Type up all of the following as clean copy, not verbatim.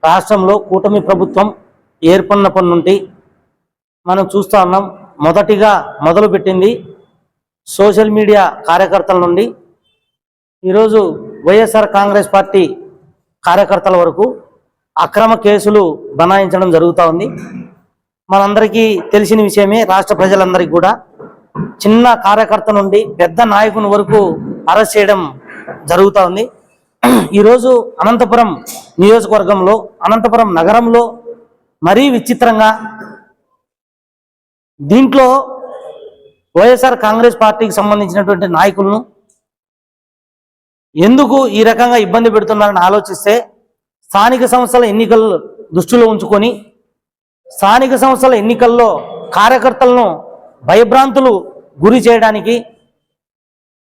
రాష్ట్రంలో కూటమి ప్రభుత్వం ఏర్పడినప్పటి నుండి మనం చూస్తూ ఉన్నాం. మొదటిగా మొదలుపెట్టింది సోషల్ మీడియా కార్యకర్తల నుండి ఈరోజు వైఎస్ఆర్ కాంగ్రెస్ పార్టీ కార్యకర్తల వరకు అక్రమ కేసులు బనాయించడం జరుగుతూ ఉంది. మనందరికీ తెలిసిన విషయమే. రాష్ట్ర ప్రజలందరికీ కూడా చిన్న కార్యకర్త నుండి పెద్ద నాయకుని వరకు అరెస్ట్ చేయడం జరుగుతూ ఉంది. ఈరోజు అనంతపురం నియోజకవర్గంలో, అనంతపురం నగరంలో మరీ విచిత్రంగా దీంట్లో వైఎస్ఆర్ కాంగ్రెస్ పార్టీకి సంబంధించినటువంటి నాయకులను ఎందుకు ఈ రకంగా ఇబ్బంది పెడుతున్నారని ఆలోచిస్తే స్థానిక సంస్థల ఎన్నికలు దృష్టిలో ఉంచుకొని స్థానిక సంస్థల ఎన్నికల్లో కార్యకర్తలను భయభ్రాంతులు గురి చేయడానికి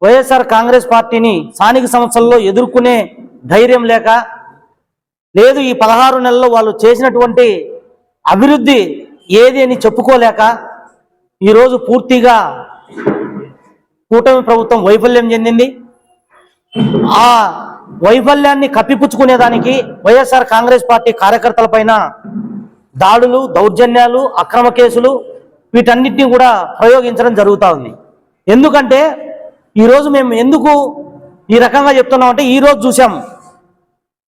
వైఎస్ఆర్ కాంగ్రెస్ పార్టీని స్థానిక సంస్థల్లో ఎదుర్కొనే ధైర్యం లేక, లేదు ఈ 16 నెలల్లో వాళ్ళు చేసినటువంటి అభివృద్ధి ఏది అని చెప్పుకోలేక ఈరోజు పూర్తిగా కూటమి ప్రభుత్వం వైఫల్యం చెందింది. ఆ వైఫల్యాన్ని కప్పిపుచ్చుకునేదానికి వైఎస్ఆర్ కాంగ్రెస్ పార్టీ కార్యకర్తల పైన దాడులు, దౌర్జన్యాలు, అక్రమ కేసులు వీటన్నిటిని కూడా ప్రయోగించడం జరుగుతూ ఉంది. ఎందుకంటే ఈరోజు మేము ఎందుకు ఈ రకంగా చెప్తున్నామంటే, ఈరోజు చూసాం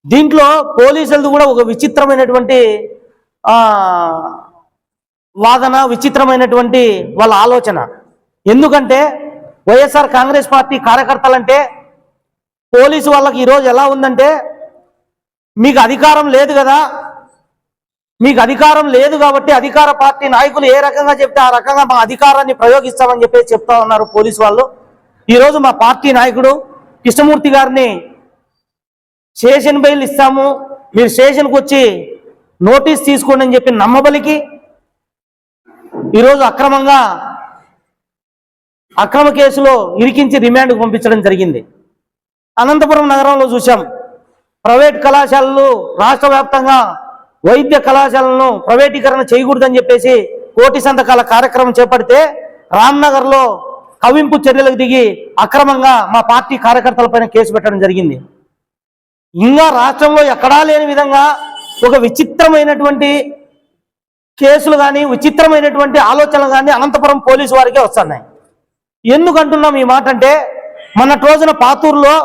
దీంట్లో పోలీసులది కూడా ఒక విచిత్రమైనటువంటి వాదన, విచిత్రమైనటువంటి వాళ్ళ ఆలోచన. ఎందుకంటే వైఎస్ఆర్ కాంగ్రెస్ పార్టీ కార్యకర్తలంటే పోలీసు వాళ్ళకి ఈరోజు ఎలా ఉందంటే, మీకు అధికారం లేదు కదా, మీకు అధికారం లేదు కాబట్టి అధికార పార్టీ నాయకులు ఏ రకంగా చెప్తే ఆ రకంగా మా అధికారాన్ని ప్రయోగిస్తామని చెప్పేసి చెప్తా ఉన్నారు పోలీసు వాళ్ళు. ఈరోజు మా పార్టీ నాయకుడు కృష్ణమూర్తి గారిని స్టేషన్ బెయిల్ ఇస్తాము, మీరు స్టేషన్కి వచ్చి నోటీస్ తీసుకోండి అని చెప్పి నమ్మబలికి ఈరోజు అక్రమ కేసులో ఇరికించి రిమాండ్కు పంపించడం జరిగింది. అనంతపురం నగరంలో చూసాం, ప్రైవేట్ కళాశాలలు రాష్ట్ర వ్యాప్తంగా వైద్య కళాశాలను ప్రైవేటీకరణ చేయకూడదని చెప్పేసి కోటి సంతకాల కార్యక్రమం చేపడితే రామ్నగర్లో కవింపు చర్యలకు దిగి అక్రమంగా మా పార్టీ కార్యకర్తలపైన కేసు పెట్టడం జరిగింది. ఇంకా రాష్ట్రంలో ఎక్కడా లేని విధంగా ఒక విచిత్రమైనటువంటి కేసులు కానీ, విచిత్రమైనటువంటి ఆలోచనలు కానీ అనంతపురం పోలీసు వారికే వస్తున్నాయి. ఎందుకంటున్నాం ఈ మాట అంటే, మొన్నటి రోజున పాతూరులో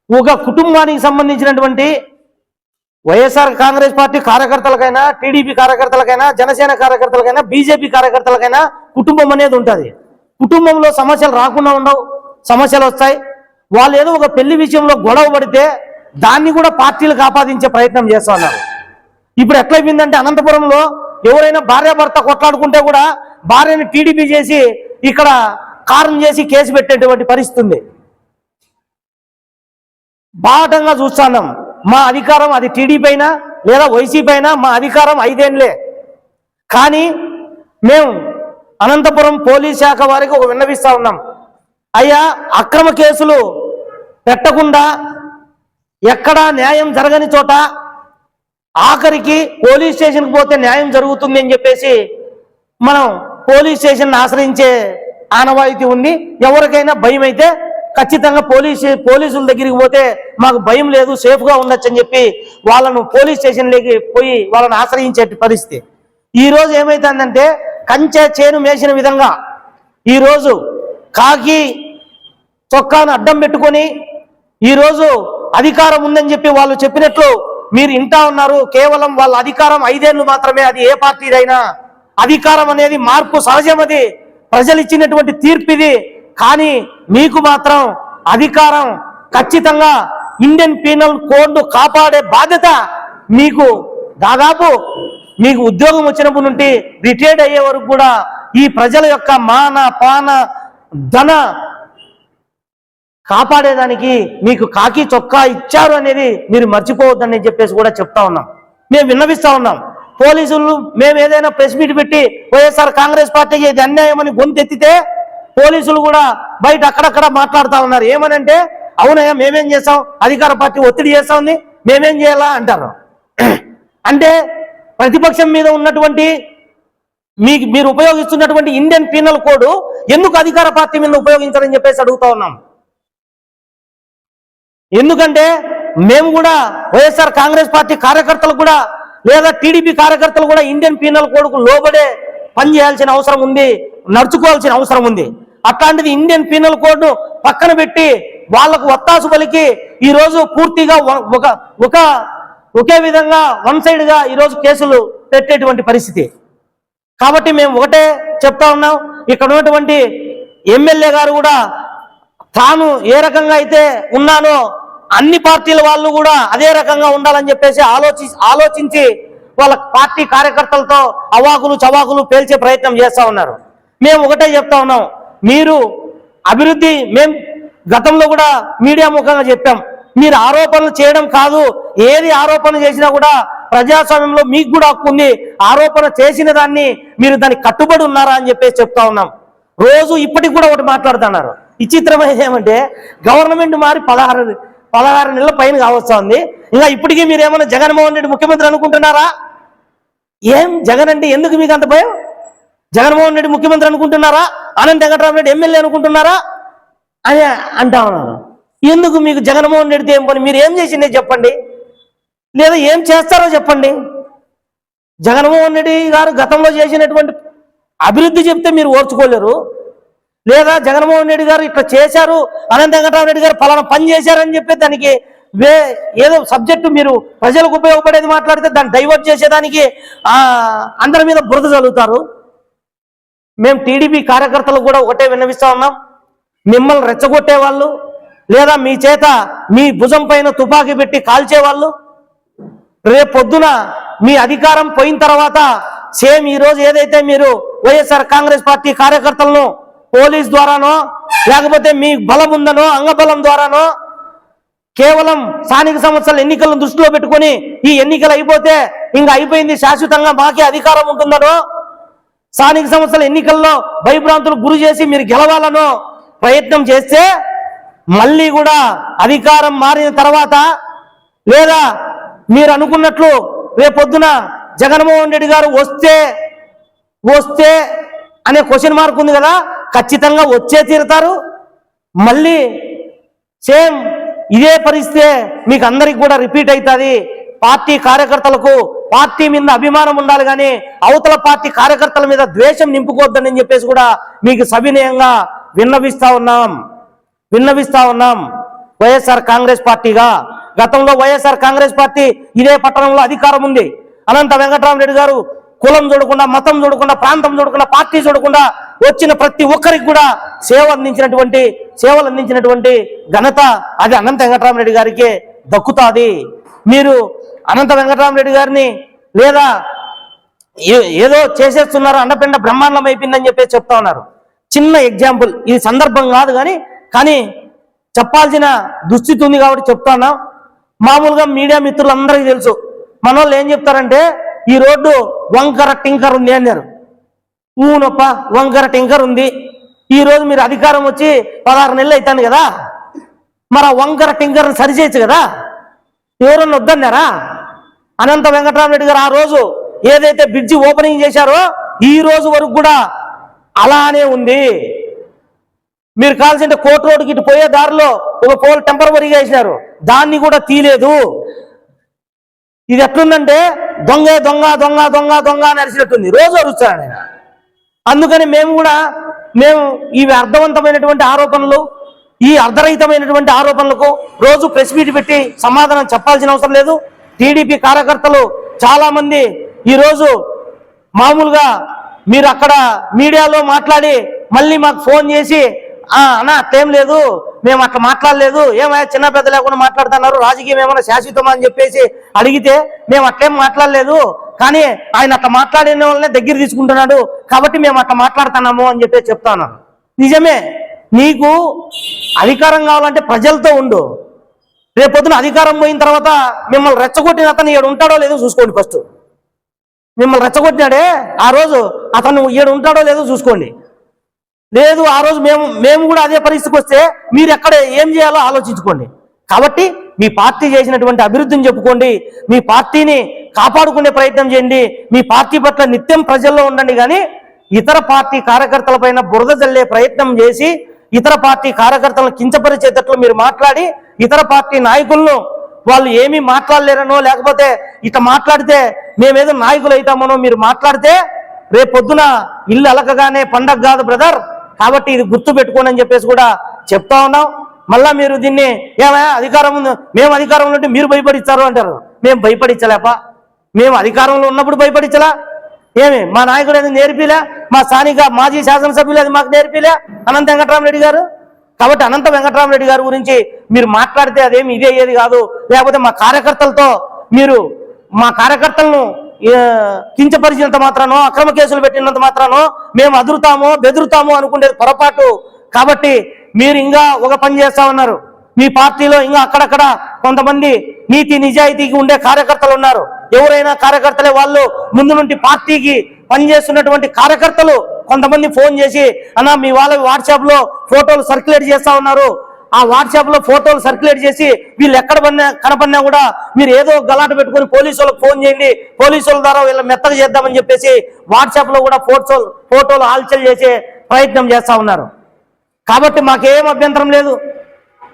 ఒక కుటుంబానికి సంబంధించినటువంటి వైఎస్ఆర్ కాంగ్రెస్ పార్టీ కార్యకర్తలకైనా, టీడీపీ కార్యకర్తలకైనా, జనసేన కార్యకర్తలకైనా, బీజేపీ కార్యకర్తలకైనా కుటుంబం అనేది ఉంటుంది. కుటుంబంలో సమస్యలు రాకుండా ఉండవు, సమస్యలు వస్తాయి. వాళ్ళు ఏదో ఒక పెళ్లి విషయంలో గొడవ పడితే దాన్ని కూడా పార్టీలకు ఆపాదించే ప్రయత్నం చేస్తున్నారు. ఇప్పుడు ఎట్లయిపోయిందంటే, అనంతపురంలో ఎవరైనా భార్యాభర్త కొట్లాడుకుంటే కూడా భార్యని టీడీపీ చేసి ఇక్కడ కారణం చేసి కేసు పెట్టేటువంటి పరిస్థితి ఉంది. బాటంగా చూస్తున్నాం. మా అధికారం అది టీడీపీ అయినా లేదా వైసీపీ అయినా మా అధికారం 5 ఏళ్లే. కానీ మేము అనంతపురం పోలీస్ శాఖ వారికి ఒక విన్నవిస్తా ఉన్నాం. అయ్యా, అక్రమ కేసులు పెట్టకుండా ఎక్కడా న్యాయం జరగని చోట ఆఖరికి పోలీస్ స్టేషన్కి పోతే న్యాయం జరుగుతుంది అని చెప్పేసి మనం పోలీస్ స్టేషన్ ఆశ్రయించే ఆనవాయితీ ఉంది. ఎవరికైనా భయం అయితే ఖచ్చితంగా పోలీసుల దగ్గరికి పోతే మాకు భయం లేదు, సేఫ్గా ఉండొచ్చు అని చెప్పి వాళ్ళను పోలీస్ స్టేషన్లోకి పోయి వాళ్ళని ఆశ్రయించే పరిస్థితి. ఈరోజు ఏమైతుందంటే, కంచె చేను మేసిన విధంగా ఈరోజు కాకి చొక్కాను అడ్డం పెట్టుకొని ఈరోజు అధికారం ఉందని చెప్పి వాళ్ళు చెప్పినట్లు మీరు ఇంటా ఉన్నారు. కేవలం వాళ్ళ అధికారం 5 ఏళ్ళు మాత్రమే. అది ఏ పార్టీదైనా అధికారం అనేది మార్పు సహజమది, ప్రజలు ఇచ్చినటువంటి తీర్పు ఇది. కానీ మీకు మాత్రం అధికారం ఖచ్చితంగా ఇండియన్ పీనల్ కోడ్ను కాపాడే బాధ్యత మీకు దాదాపు మీకు ఉద్యోగం వచ్చినప్పటి నుండి రిటైర్డ్ అయ్యే వరకు కూడా ఈ ప్రజల యొక్క మాన పాన ధన కాపాడేదానికి మీకు కాకి చొక్కా ఇచ్చారు అనేది మీరు మర్చిపోవద్దని చెప్పేసి కూడా చెప్తా ఉన్నాం. మేము విన్నవిస్తా ఉన్నాం. పోలీసులు మేము ఏదైనా ప్రెస్ మీట్ పెట్టి వైఎస్ఆర్ కాంగ్రెస్ పార్టీకి ఇది అన్యాయం అని గొంతెత్తితే పోలీసులు కూడా బయట అక్కడక్కడ మాట్లాడుతూ ఉన్నారు. ఏమనంటే, అవునయ్యా మేమేం చేస్తాం, అధికార పార్టీ ఒత్తిడి చేస్తా ఉంది, మేమేం చేయాలా అంటారు. అంటే ప్రతిపక్షం మీద ఉన్నటువంటి మీరు ఉపయోగిస్తున్నటువంటి ఇండియన్ పీనల్ కోడ్ ఎందుకు అధికార పార్టీ మీద ఉపయోగించాలని చెప్పేసి అడుగుతా ఉన్నాం. ఎందుకంటే మేము కూడా వైఎస్ఆర్ కాంగ్రెస్ పార్టీ కార్యకర్తలు కూడా లేదా టీడీపీ కార్యకర్తలు కూడా ఇండియన్ పీనల్ కోడ్కు లోబడే పని చేయాల్సిన అవసరం ఉంది, నడుచుకోవాల్సిన అవసరం ఉంది. అట్లాంటిది ఇండియన్ పీనల్ కోడ్ పక్కన పెట్టి వాళ్లకు ఒత్తాసు పలికి ఈరోజు పూర్తిగా ఒకే విధంగా వన్ సైడ్ గా ఈరోజు కేసులు పెట్టేటువంటి పరిస్థితి. కాబట్టి మేము ఒకటే చెప్తా ఉన్నాం, ఇక్కడ ఉన్నటువంటి ఎమ్మెల్యే గారు కూడా తాను ఏ రకంగా అయితే ఉన్నానో అన్ని పార్టీల వాళ్ళు కూడా అదే రకంగా ఉండాలని చెప్పేసి ఆలోచించి వాళ్ళ పార్టీ కార్యకర్తలతో అవాకులు చవాకులు పేల్చే ప్రయత్నం చేస్తా ఉన్నారు. మేము ఒకటే చెప్తా ఉన్నాం, మీరు అభివృద్ధి మేము గతంలో కూడా మీడియా ముఖంగా చెప్పాం, మీరు ఆరోపణలు చేయడం కాదు, ఏది ఆరోపణ చేసినా కూడా ప్రజాస్వామ్యంలో మీకు కూడా హక్కు ఉంది, ఆరోపణ చేసిన దాన్ని మీరు దానికి కట్టుబడి ఉన్నారా అని చెప్పేసి చెప్తా ఉన్నాం. రోజు ఇప్పటికి కూడా ఒకటి మాట్లాడుతున్నారు. విచిత్రమైనది ఏమంటే గవర్నమెంట్ మారి 16 నెలల పైన కావస్తా ఉంది, ఇంకా ఇప్పటికీ మీరు ఏమన్నా జగన్మోహన్ రెడ్డి ముఖ్యమంత్రి అనుకుంటున్నారా? ఏం జగన్ అంటే ఎందుకు మీకు అంత భయం? జగన్మోహన్ రెడ్డి ముఖ్యమంత్రి అనుకుంటున్నారా? అనంత వెంకటరామరెడ్డి ఎమ్మెల్యే అనుకుంటున్నారా అని అంటా ఉన్నారు. ఎందుకు మీకు జగన్మోహన్ రెడ్డితో ఏం పని? మీరు ఏం చేసిందే చెప్పండి, లేదా ఏం చేస్తారో చెప్పండి. జగన్మోహన్ రెడ్డి గారు గతంలో చేసినటువంటి అభివృద్ధి చెప్తే మీరు ఓర్చుకోలేరు, లేదా జగన్మోహన్ రెడ్డి గారు ఇట్లా చేశారు, అనంత వెంకటరామరెడ్డి గారు పలానా పని చేశారని చెప్పి దానికి ఏదో సబ్జెక్టు మీరు ప్రజలకు ఉపయోగపడేది మాట్లాడితే దాన్ని డైవర్ట్ చేసేదానికి అందరి మీద బురద చల్లుతారు. మేము టీడీపీ కార్యకర్తలు కూడా ఒకటే విన్నవిస్తా ఉన్నాం, మిమ్మల్ని రెచ్చగొట్టే వాళ్ళు లేదా మీ చేత మీ భుజం పైన తుపాకీ పెట్టి కాల్చేవాళ్ళు రేపొద్దున మీ అధికారం పోయిన తర్వాత సేమ్ ఈరోజు ఏదైతే మీరు వైఎస్ఆర్ కాంగ్రెస్ పార్టీ కార్యకర్తలను పోలీస్ ద్వారానో లేకపోతే మీ బలం ఉందనో అంగబలం ద్వారానో కేవలం స్థానిక సంస్థల ఎన్నికలను దృష్టిలో పెట్టుకొని ఈ ఎన్నికలు అయిపోతే ఇంకా అయిపోయింది, శాశ్వతంగా మాకే అధికారం ఉంటుందనో, స్థానిక సంస్థల ఎన్నికల్లో భయభ్రాంతులకు గురి చేసి మీరు గెలవాలనో ప్రయత్నం చేస్తే మళ్ళీ కూడా అధికారం మారిన తర్వాత లేదా మీరు అనుకున్నట్లు రేపొద్దున జగన్మోహన్ రెడ్డి గారు వస్తే అనే క్వశ్చన్ మార్క్ ఉంది కదా, ఖచ్చితంగా వచ్చే తీరుతారు. మళ్ళీ సేమ్ ఇదే పరిస్థితే మీకు అందరికి కూడా రిపీట్ అవుతుంది. పార్టీ కార్యకర్తలకు పార్టీ మీద అభిమానం ఉండాలి కానీ అవతల పార్టీ కార్యకర్తల మీద ద్వేషం నింపుకోవద్దని చెప్పేసి కూడా మీకు సవినయంగా విన్నవిస్తా ఉన్నాం. వైఎస్ఆర్ కాంగ్రెస్ పార్టీగా గతంలో వైఎస్ఆర్ కాంగ్రెస్ పార్టీ ఇదే పట్టణంలో అధికారం ఉంది. అనంత వెంకటరామరెడ్డి గారు కులం చూడకుండా, మతం చూడకుండా, ప్రాంతం చూడకుండా, పార్టీ చూడకుండా వచ్చిన ప్రతి ఒక్కరికి కూడా సేవలు అందించినటువంటి ఘనత అది అనంత వెంకటరామరెడ్డి గారికి దక్కుతాది. మీరు అనంత వెంకటరామరెడ్డి గారిని లేదా ఏదో చేసేస్తున్నారు, అండపిండ బ్రహ్మాండం అయిపోయిందని చెప్పేసి చెప్తా ఉన్నారు. చిన్న ఎగ్జాంపుల్, ఇది సందర్భం కాదు కానీ చెప్పాల్సిన దుస్థితి ఉంది కాబట్టి చెప్తా ఉన్నాం. మామూలుగా మీడియా మిత్రులందరికీ తెలుసు, మన వాళ్ళు ఏం చెప్తారంటే ఈ రోడ్డు వంకర టింకర్ ఉంది అన్నారు. ఊనప్ప వంకర టింకర్ ఉంది, ఈ రోజు మీరు అధికారం వచ్చి 16 నెలలు అవుతాను కదా, మరి ఆ వంకర టింకర్ని సరిచేయచ్చు కదా, ఎవరన్నా వద్దన్నారా? అనంత వెంకటరామరెడ్డి గారు ఆ రోజు ఏదైతే బ్రిడ్జి ఓపెనింగ్ చేశారో ఈ రోజు వరకు కూడా అలానే ఉంది. మీరు కాల్సింటే కోర్టు రోడ్డుకి ఇటు పోయే దారిలో ఒక పోల్ టెంపరవరీగా వేసినారు, దాన్ని కూడా తీయలేదు. ఇది ఎట్లుందంటే దొంగ దొంగ దొంగ దొంగ దొంగ అని అరిచినట్టుంది, రోజు అరుస్తాడు ఆయన. అందుకని మేము ఇవి అర్థవంతమైనటువంటి ఆరోపణలు, ఈ అర్ధరహితమైనటువంటి ఆరోపణలకు రోజు ప్రెస్ మీట్ పెట్టి సమాధానం చెప్పాల్సిన అవసరం లేదు. టీడీపీ కార్యకర్తలు చాలా మంది ఈరోజు మామూలుగా మీరు అక్కడ మీడియాలో మాట్లాడి మళ్ళీ మాకు ఫోన్ చేసి అన్నా అట్లేం లేదు, మేము అట్లా మాట్లాడలేదు, ఏమైనా చిన్న పెద్ద లేకుండా మాట్లాడుతున్నారు, రాజకీయం ఏమైనా శాశ్వతమా అని చెప్పేసి అడిగితే మేము అట్లేం మాట్లాడలేదు, కానీ ఆయన అట్లా మాట్లాడిన వాళ్ళనే దగ్గర తీసుకుంటున్నాడు కాబట్టి మేము అట్లా మాట్లాడుతున్నాము అని చెప్పేసి చెప్తాను. నిజమే, నీకు అధికారం కావాలంటే ప్రజలతో ఉండు. రేపొద్దున అధికారం పోయిన తర్వాత మిమ్మల్ని రెచ్చగొట్టిన అతను ఏడు ఉంటాడో లేదో చూసుకోండి. ఫస్ట్ మిమ్మల్ని రెచ్చగొట్టినాడే ఆ రోజు అతను ఏడు ఉంటాడో లేదో చూసుకోండి. లేదు ఆ రోజు మేము కూడా అదే పరిస్థితికి వస్తే మీరు ఎక్కడ ఏం చేయాలో ఆలోచించుకోండి. కాబట్టి మీ పార్టీ చేసినటువంటి అభివృద్ధిని చెప్పుకోండి, మీ పార్టీని కాపాడుకునే ప్రయత్నం చేయండి, మీ పార్టీ పట్ల నిత్యం ప్రజల్లో ఉండండి. కానీ ఇతర పార్టీ కార్యకర్తల పైన బురద జల్లే ప్రయత్నం చేసి ఇతర పార్టీ కార్యకర్తలను కించపరిచేటట్లు మీరు మాట్లాడి ఇతర పార్టీ నాయకులను వాళ్ళు ఏమీ మాట్లాడలేరనో లేకపోతే ఇట్లా మాట్లాడితే మేమేదో నాయకులు అవుతామనో మీరు మాట్లాడితే రేపొద్దున ఇల్లు అలకగానే పండగ కాదు బ్రదర్, కాబట్టి ఇది గుర్తు పెట్టుకోండి అని చెప్పేసి కూడా చెప్తా ఉన్నాం. మళ్ళా మీరు దీన్ని ఏమైనా అధికారం ఉంది, మేము అధికారంలో ఉంటే మీరు భయపడిస్తారు అంటారు. మేము భయపడించలేపా, మేము అధికారంలో ఉన్నప్పుడు భయపడించలా. ఏమి మా నాయకుడు అది నేర్పిలే, మా స్థానిక మాజీ శాసనసభ్యులు అది మాకు నేర్పిలే అనంత వెంకటరామరెడ్డి గారు. కాబట్టి అనంత వెంకటరామరెడ్డి గారి గురించి మీరు మాట్లాడితే అదేమి ఇది అయ్యేది కాదు. లేకపోతే మా కార్యకర్తలతో మీరు మా కార్యకర్తలను కించపరిచినంత మాత్రానో అక్రమ కేసులు పెట్టినంత మాత్రానో మేము అదురుతామో బెదురుతామో అనుకునేది పొరపాటు. కాబట్టి మీరు ఇంకా ఒక పని చేస్తా ఉన్నారు. మీ పార్టీలో ఇంకా అక్కడక్కడ కొంతమంది నీతి నిజాయితీకి ఉండే కార్యకర్తలు ఉన్నారు. ఎవరైనా కార్యకర్తలే వాళ్ళు ముందు నుండి పార్టీకి పనిచేస్తున్నటువంటి కార్యకర్తలు కొంతమంది ఫోన్ చేసి అన్నా మీ వాళ్ళ వాట్సాప్ లో ఫోటోలు సర్క్యులేట్ చేస్తా ఉన్నారు, ఆ వాట్సాప్ లో ఫోటోలు సర్క్యులేట్ చేసి వీళ్ళు ఎక్కడ కనపడినా కూడా మీరు ఏదో గలాట పెట్టుకుని పోలీసు వాళ్ళకి ఫోన్ చేయండి, పోలీసుల ద్వారా వీళ్ళ మెత్తగా చేద్దామని చెప్పేసి వాట్సాప్ లో కూడా ఫోటోలు ఆల్చల్ చేసే ప్రయత్నం చేస్తా ఉన్నారు. కాబట్టి మాకేం అభ్యంతరం లేదు.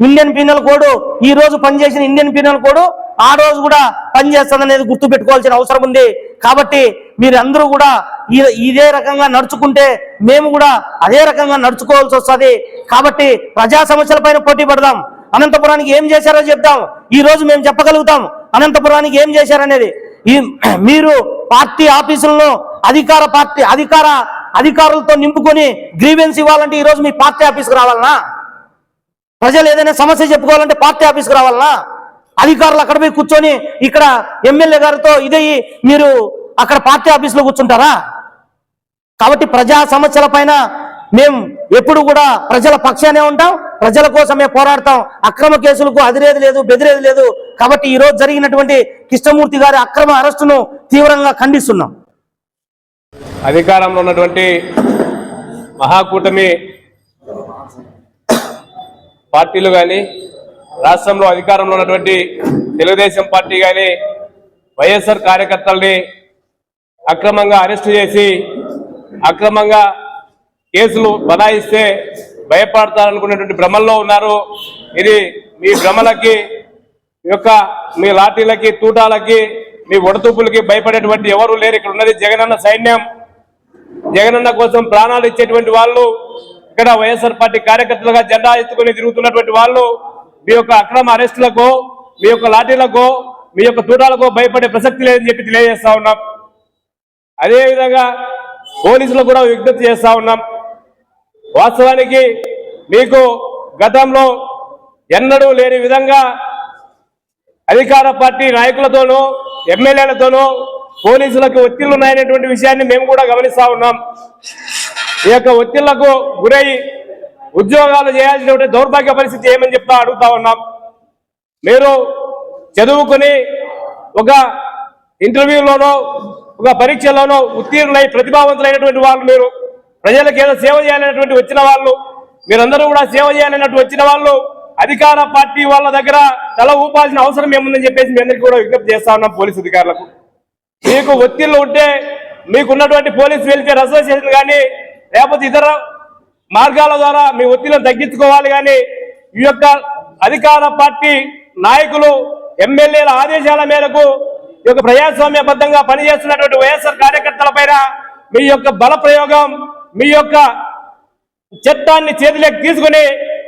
ఇండియన్ పీనల్ కోడ్ ఈ రోజు పనిచేసిన ఇండియన్ పీనల్ కోడ్ ఆ రోజు కూడా పనిచేస్తుందనేది గుర్తు పెట్టుకోవాల్సిన అవసరం ఉంది. కాబట్టి మీరందరూ కూడా ఇదే రకంగా నడుచుకుంటే మేము కూడా అదే రకంగా నడుచుకోవాల్సి వస్తుంది. కాబట్టి ప్రజా సమస్యలపైన పోటీ పడదాం. అనంతపురానికి ఏం చేశారో చెప్దాం. ఈ రోజు మేము చెప్పగలుగుతాం అనంతపురానికి ఏం చేశారనేది. మీరు పార్టీ ఆఫీసులను అధికారులతో నింపుకొని గ్రీవెన్స్ ఇవ్వాలంటే ఈ రోజు మీ పార్టీ ఆఫీస్కి రావాలనా? ప్రజలు ఏదైనా సమస్య చెప్పుకోవాలంటే పార్టీ ఆఫీస్కి రావాలనా? అధికారులు అక్కడ పోయి కూర్చొని ఇక్కడ ఎమ్మెల్యే గారితో ఇదయ్యి మీరు అక్కడ పార్టీ ఆఫీసులో కూర్చుంటారా? కాబట్టి ప్రజా సమస్యల పైన మేము ఎప్పుడు కూడా ప్రజల పక్షానే ఉంటాం, ప్రజల కోసమే పోరాడతాం. అక్రమ కేసులకు అదిరేది లేదు, బెదిరేది లేదు. కాబట్టి ఈ రోజు జరిగినటువంటి కృష్ణమూర్తి గారి అక్రమ అరెస్టును తీవ్రంగా ఖండిస్తున్నాం. అధికారంలో ఉన్నటువంటి మహాకూటమి పార్టీలు కానీ, రాష్ట్రంలో అధికారంలో ఉన్నటువంటి తెలుగుదేశం పార్టీ కానీ వైఎస్ఆర్ కార్యకర్తల్ని అక్రమంగా అరెస్టు చేసి అక్రమంగా కేసులు బనాయిస్తే భయపడతారనుకునేటువంటి భ్రమల్లో ఉన్నారు. ఇది మీ భ్రమలకి, మీ లాఠీలకి, తూటాలకి, మీ ఒడతూపులకి భయపడేటువంటి ఎవరు లేరు. ఇక్కడ ఉన్నది జగనన్న సైన్యం. జగనన్న కోసం ప్రాణాలు ఇచ్చేటువంటి వాళ్ళు ఇక్కడ వైఎస్ఆర్ పార్టీ కార్యకర్తలుగా జెండా ఎత్తుకుని తిరుగుతున్నటువంటి వాళ్ళు మీ యొక్క అక్రమ అరెస్టులకు, మీ యొక్క లాఠీలకు, మీ యొక్క తూటాలకు భయపడే ప్రసక్తి లేదని చెప్పి తెలియజేస్తా ఉన్నాం. అదేవిధంగా పోలీసులకు కూడా విజ్ఞప్తి చేస్తా ఉన్నాం. వాస్తవానికి మీకు గతంలో ఎన్నడూ లేని విధంగా అధికార పార్టీ నాయకులతోనూ ఎమ్మెల్యేలతోనూ పోలీసులకు ఒత్తిళ్లు ఉన్నాయనేటువంటి విషయాన్ని మేము కూడా గమనిస్తా ఉన్నాం. ఈ యొక్క ఒత్తిళ్లకు గురై ఉద్యోగాలు చేయాల్సినటువంటి దౌర్భాగ్య పరిస్థితి ఏమని అడుగుతా ఉన్నాం. మీరు చదువుకుని ఒక ఇంటర్వ్యూలోనో ఒక పరీక్షలోనో ఉత్తీర్ణులై ప్రతిభావంతులైనటువంటి వాళ్ళు, మీరు ప్రజలకు ఏదో సేవ చేయాలనేటువంటి వచ్చిన వాళ్ళు, మీరందరూ కూడా సేవ చేయాలన్నట్టు వచ్చిన వాళ్ళు అధికార పార్టీ వాళ్ళ దగ్గర తల ఊపాల్సిన అవసరం ఏముందని చెప్పేసి మీ అందరికీ కూడా విజ్ఞప్తి చేస్తా ఉన్నాం. పోలీసు అధికారులకు మీకు ఒత్తిళ్లు ఉంటే మీకున్నటువంటి పోలీస్ వెల్ఫేర్ అసోసియేషన్ కానీ లేకపోతే ఇతర మార్గాల ద్వారా మీ ఒత్తిళ్లను తగ్గించుకోవాలి. కానీ ఈ యొక్క అధికార పార్టీ నాయకులు ఎమ్మెల్యేల ఆదేశాల మేరకు ఈ యొక్క ప్రజాస్వామ్యబద్ధంగా పనిచేస్తున్నటువంటి వైఎస్ఆర్ కార్యకర్తల పైన మీ యొక్క బల ప్రయోగం, మీ యొక్క చట్టాన్ని చేతిలోకి తీసుకుని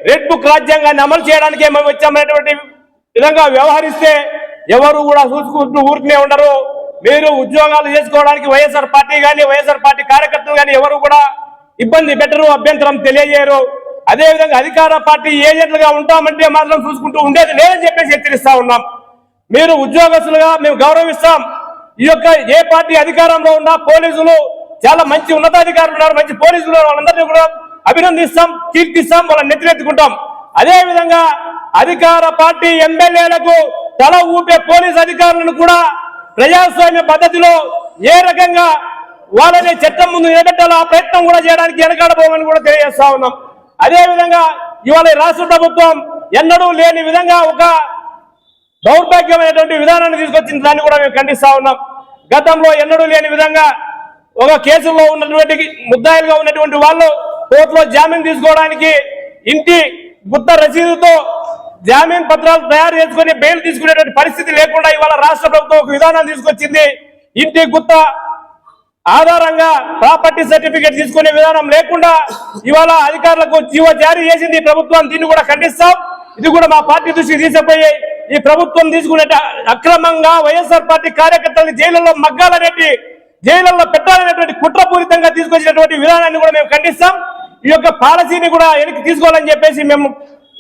రెడ్ బుక్ రాజ్యాంగాన్ని అమలు చేయడానికే మేము వచ్చామనేటువంటి విధంగా వ్యవహరిస్తే ఎవరు కూడా చూసుకుంటూ ఊరికనే ఉండరు. మీరు ఉద్యోగాలు చేసుకోవడానికి వైఎస్ఆర్ పార్టీ కానీ వైఎస్ఆర్ పార్టీ కార్యకర్తలు కానీ ఎవరు కూడా ఇబ్బంది పెట్టరు, అభ్యంతరం తెలియజేయరు. అదేవిధంగా అధికార పార్టీ ఏజెంట్లుగా ఉంటామంటే మాత్రం చూసుకుంటూ ఉండేది లేదని చెప్పేసి హెచ్చరిస్తా ఉన్నాం. మీరు ఉద్యోగస్తులుగా మేము గౌరవిస్తాం. ఈ యొక్క ఏ పార్టీ అధికారంలో ఉన్నా పోలీసులు చాలా మంచి ఉన్నతాధికారులు ఉన్నారు, మంచి పోలీసులు, వాళ్ళందరినీ కూడా అభినందిస్తాం, కీర్తిస్తాం, వాళ్ళని నెత్తినెత్తుకుంటాం. అదేవిధంగా అధికార పార్టీ ఎమ్మెల్యేలకు తల ఊపే పోలీసు అధికారులను కూడా ప్రజాస్వామ్య పద్ధతిలో ఏ రకంగా వాళ్ళని చట్టం ముందు నిలబెట్టాలో ఆ ప్రయత్నం కూడా చేయడానికి వెనకాడబోమని కూడా తెలియజేస్తా ఉన్నాం. అదేవిధంగా ఇవాళ రాష్ట్ర ప్రభుత్వం ఎన్నడూ లేని విధంగా ఒక దౌర్భాగ్యమైనటువంటి విధానాన్ని తీసుకొచ్చిన దాన్ని కూడా మేము ఖండిస్తా ఉన్నాం. గతంలో ఎన్నడూ లేని విధంగా ఒక కేసులో ఉన్నటువంటి ముద్దాయిలుగా ఉన్నటువంటి వాళ్ళు కోర్టులో జామీన్ తీసుకోవడానికి ఇంటి గుత్త రసీదుతో జామీన్ పత్రాలు తయారు చేసుకుని బెయిల్ తీసుకునేటువంటి పరిస్థితి లేకుండా ఇవాళ రాష్ట్ర ప్రభుత్వం ఒక విధానం తీసుకొచ్చింది. ఇంటి గుత్త ఆధారంగా ప్రాపర్టీ సర్టిఫికేట్ తీసుకునే విధానం లేకుండా ఇవాళ అధికారులకు జీవో జారీ చేసింది ప్రభుత్వం. దీన్ని కూడా ఖండిస్తాం. ఇది కూడా మా పార్టీ దృష్టికి తీసుకుపోయి ఈ ప్రభుత్వం తీసుకునే అక్రమంగా వైఎస్ఆర్ పార్టీ కార్యకర్తలను జైళ్లలో మగ్గాలనేటి జైళ్లలో పెట్టాలనేటువంటి కుట్రపూరితంగా తీసుకొచ్చినటువంటి విధానాన్ని కూడా మేము ఖండిస్తాం. ఈ యొక్క పాలసీని కూడా వెనక్కి తీసుకోవాలని చెప్పేసి మేము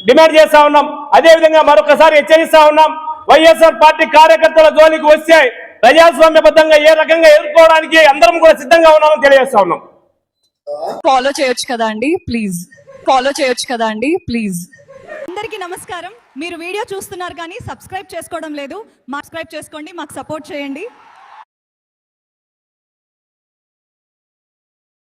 డిమాండ్ చేస్తా ఉన్నాం. అదేవిధంగా మరొకసారి హెచ్చరిస్తా ఉన్నాం, వైఎస్ఆర్ పార్టీ కార్యకర్తల జోలికి వస్తే ప్రజాస్వామ్యబద్ధంగా ఏ రకంగా ఎదుర్కోవడానికి అందరం కూడా సిద్ధంగా ఉన్నామని తెలియజేస్తా ఉన్నాం. ఫాలో చేయొచ్చు కదా అండి ప్లీజ్, ఫాలో చేయొచ్చు కదా అండి ప్లీజ్. అందరికీ నమస్కారం. మీరు వీడియో చూస్తున్నారు కానీ సబ్స్క్రైబ్ చేసుకోవడం లేదు. సబ్స్క్రైబ్ చేసుకోండి, మాకు సపోర్ట్ చేయండి.